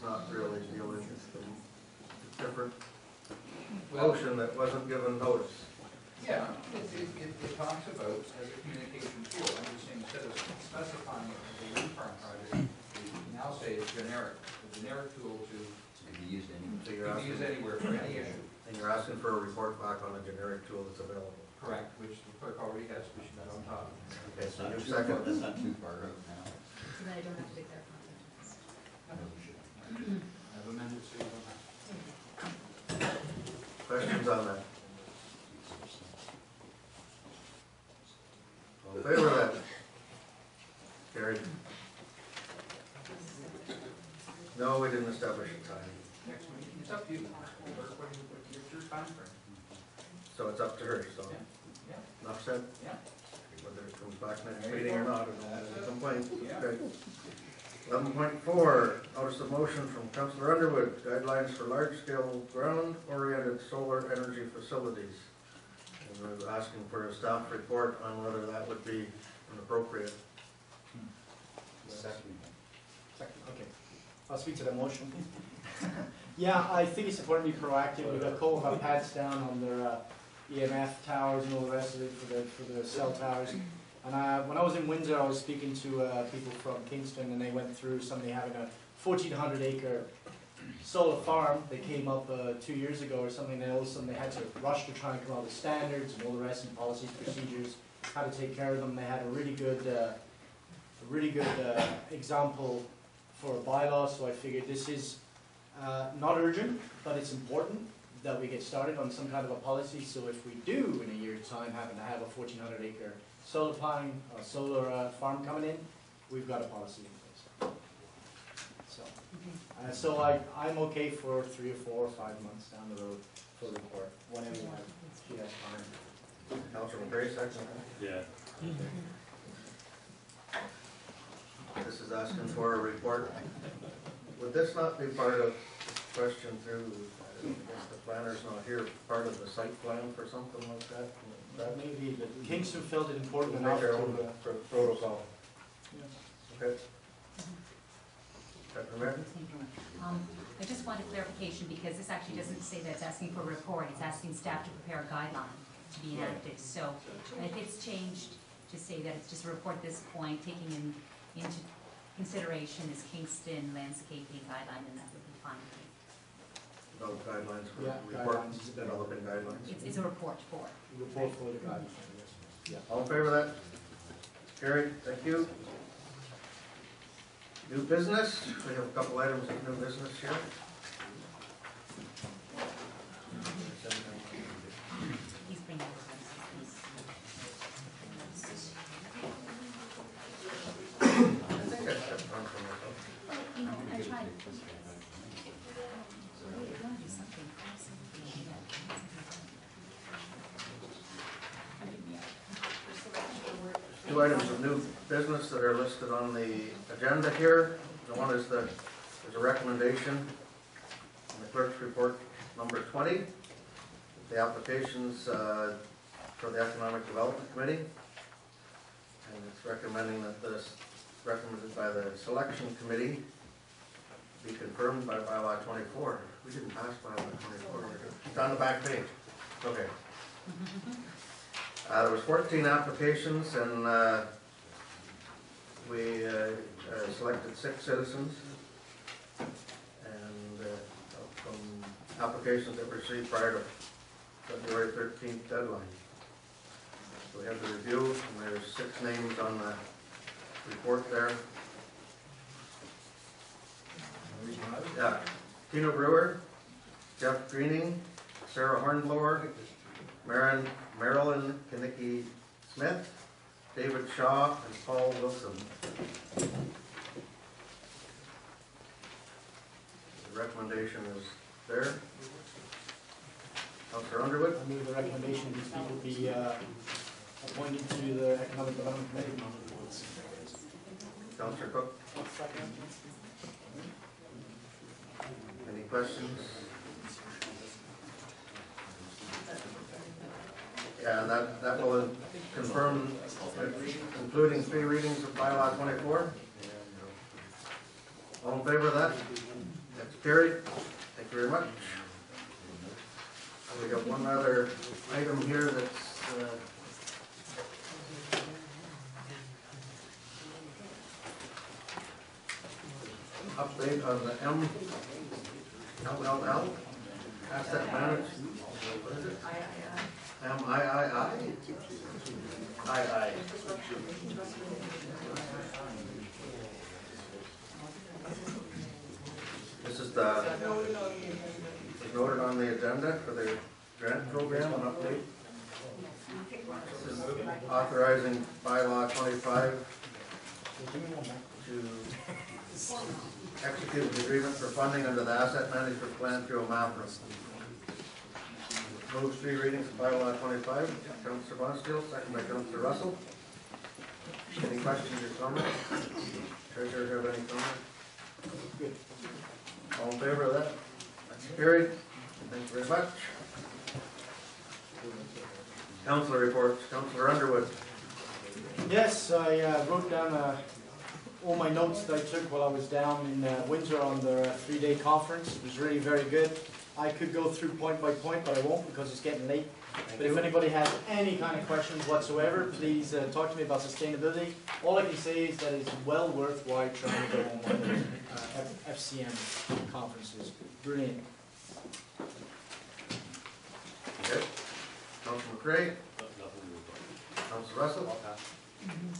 not really dealing with the different motion that wasn't given notice. Yeah, it talks about as a communication tool. I'm just saying, instead of specifying it as a wind farm project, you now say it's generic. A generic tool to be used anywhere. So you're be used asking, anywhere for any issue. and you're asking for a report back on a generic tool that's available. Correct, which the clerk already has, which is on top. Okay, so you That's second. not too far out now. So then I don't have to declare conflict. I've amended so you don't have to. Questions on that? All in favor of that? Carried. No, we didn't establish a time. Next meeting, it's up to you. What's your time frame? So it's up to her, so. Yeah, Enough said? yeah. Whether it comes back next meeting or not, and that's a complaint. Yeah. Okay. 11.4, notice of motion from Councillor Underwood, guidelines for large-scale ground-oriented solar energy facilities. And we're asking for a staff report on whether that would be appropriate. Second. Okay. I'll speak to the motion. Yeah, I think it's important to be proactive. We've got a couple of our pads down on their EMF towers and all the rest of it for the cell towers. And when I was in Windsor, I was speaking to people from Kingston, and they went through somebody having a 1,400 acre solar farm. They came up 2 years ago or something, and all of a sudden they had to rush to try and come up with standards and all the rest, and policies, procedures, how to take care of them. They had a really good example for a bylaw, so I figured this is not urgent, but it's important that we get started on some kind of a policy. So if we do in a year's time happen to have a 1,400 acre solar farm coming in, we've got a policy in place. So I'm okay for 3 or 4 or 5 months down the road for the report, whenever she has time. Councillor McGray, second. Yeah. This is asking for a report. Would this not be part of the question through, I guess the planner's not here, part of the site plan for something like that? That may be, but Kingston felt it important We'll enough make our to. own protocol. Yeah. Okay. Councillor Mayor? I just wanted clarification because this actually doesn't say that it's asking for a report, it's asking staff to prepare a guideline to be enacted. So if it's changed to say that it's just a report at this point, taking into consideration this Kingston landscaping guideline, then that would be fine. No guidelines for Yeah, report, guidelines. developing guidelines. It's a report for. Report for the guidance. Yeah. All in favor of that? Carried, thank you. New business, we have a couple items of new business here. He's bringing it. I think I stepped on from myself. You know, I tried. You want to do something. Two items of new business that are listed on the agenda here. The one is there's a recommendation in the clerk's report number 20, the applications for the Economic Development Committee. And it's recommending that this, recommended by the selection committee, be confirmed by bylaw 24. We didn't pass bylaw 24. It's on the back page. Okay. There was 14 applications, and we selected 6 citizens, and from applications that were received prior to February 13th deadline. So we have the review, and there's 6 names on the report there. Yeah, Tino Brewer, Jeff Greening, Sarah Hornblower, Marilyn Kinnicky Smith, David Shaw, and Paul Wilson. The recommendation is there. Councillor Underwood? I move the recommendation these people be appointed to the Economic Development Committee. Councillor Cook? Any questions? Yeah, and that will confirm, including 3 readings of bylaw 24. All in favor of that? That's carried. Thank you very much. We got one other item here that's, update on the MLL, asset management. What is it? MIII? II. This is the, is noted on the agenda for the grant program, an update. This is authorizing bylaw 25 to execute the agreement for funding under the asset management plan through a map. Moves 3 readings of bylaw 25. Councillor Bonsteele, second by Councillor Russell. Any questions or comments? Treasurer, have any comments? Good. All in favor of that? That's carried. Thank you very much. Councillor reports. Councillor Underwood. Yes, I wrote down all my notes that I took while I was down in Windsor on their 3-day conference. It was really very good. I could go through point by point, but I won't because it's getting late. But if anybody has any kind of questions whatsoever, please talk to me about sustainability. All I can say is that it's well worthwhile trying to go on one of those FCM conferences. Brilliant. Okay. Councillor McCray. Councillor Russell.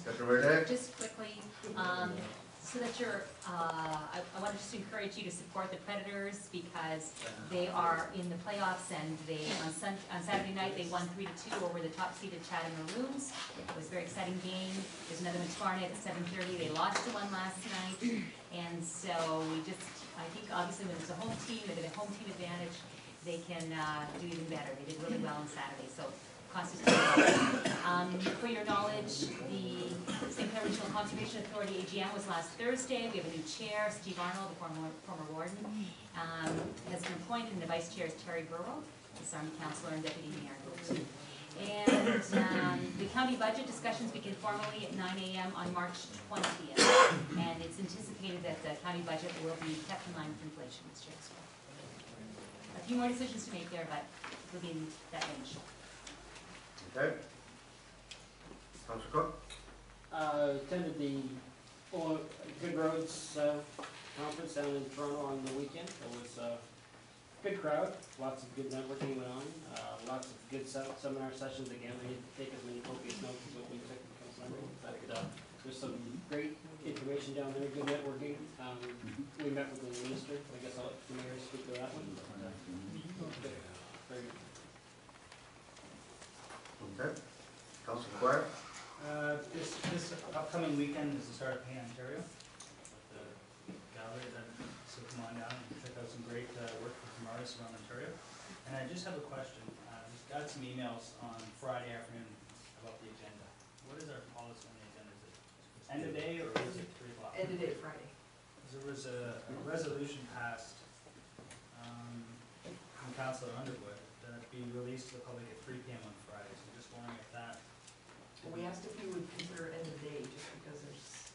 Councillor Day. Just quickly, so that you're, I wanted just to encourage you to support the Predators because they are in the playoffs and they, on Saturday night, they won 3-2 over the top-seeded Chatham Maroons. It was a very exciting game. There's another one tomorrow night at 7:30. They lost to one last night. And so we just, I think obviously when it's a home team, they get a home team advantage, they can do even better. They did really well on Saturday. So for your knowledge, the St. Clair Regional Conservation Authority AGM was last Thursday. We have a new chair, Steve Arnold, the former warden, has been appointed, and the vice chair is Terry Burwell, the Army Councillor and Deputy Mayor. And the county budget discussions begin formally at 9 a.m. on March 20th, and it's anticipated that the county budget will be kept in line with inflation this year. So a few more decisions to make there, but it'll be in that range. Okay. Councillor Cook. Attended the Good Roads conference down in Toronto on the weekend. It was a good crowd, lots of good networking went on, lots of good seminar sessions. Again, I didn't take as many copious notes as what we took in Council, but there's some great information down there, good networking. We met with the minister. I guess I'll let the mayor speak to that one. Very good. Okay. Councillor McGuire. This upcoming weekend is the start of Pain Ontario. The gallery that so come on down and check out some great work from some artists around Ontario. And I just have a question. Just got some emails on Friday afternoon about the agenda. What is our policy on the agenda? Is it end of day or is it 3 o'clock? End of day Friday. There was a resolution passed from Councillor Underwood that be released to the public at 3 p.m. on Friday. So just wondering if that. Well, we asked if you would consider end of day, just because it's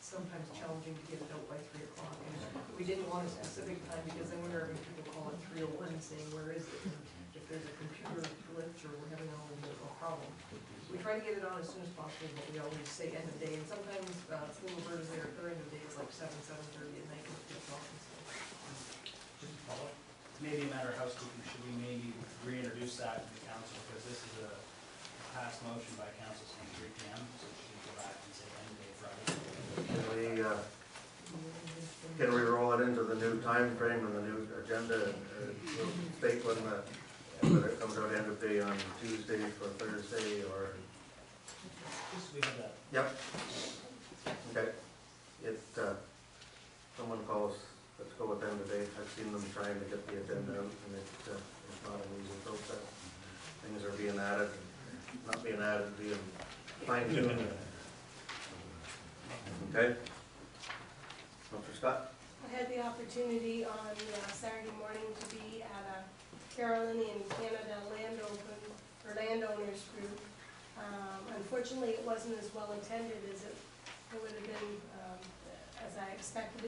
sometimes challenging to get it out by 3 o'clock. And we didn't want a specific time because then we're having people call it 3:01 saying, where is it? And if there's a computer glitch or we're having a problem. We try to get it on as soon as possible, but we always say end of day. And sometimes little birds there, their end of day is like 7:30 at night when it's off and stuff. Just a follow-up. Maybe a matter of housekeeping, should we maybe reintroduce that to the council, because this is a past motion by council saying 3 p.m., so we should go back and say end of day Friday. Can we roll it into the new time frame and the new agenda? We'll state whether it comes out end of day on Tuesday for Thursday or. Just we have that. Yep. Okay. Someone calls. Let's go with end of day. I've seen them trying to get the agenda out, and it's not an easy process. Things are being added, not being added, being fine-tuned. Okay. Dr. Scott? I had the opportunity on Saturday morning to be at a Carolinian Canada landowners group. Unfortunately, it wasn't as well attended as it would have been as I expected.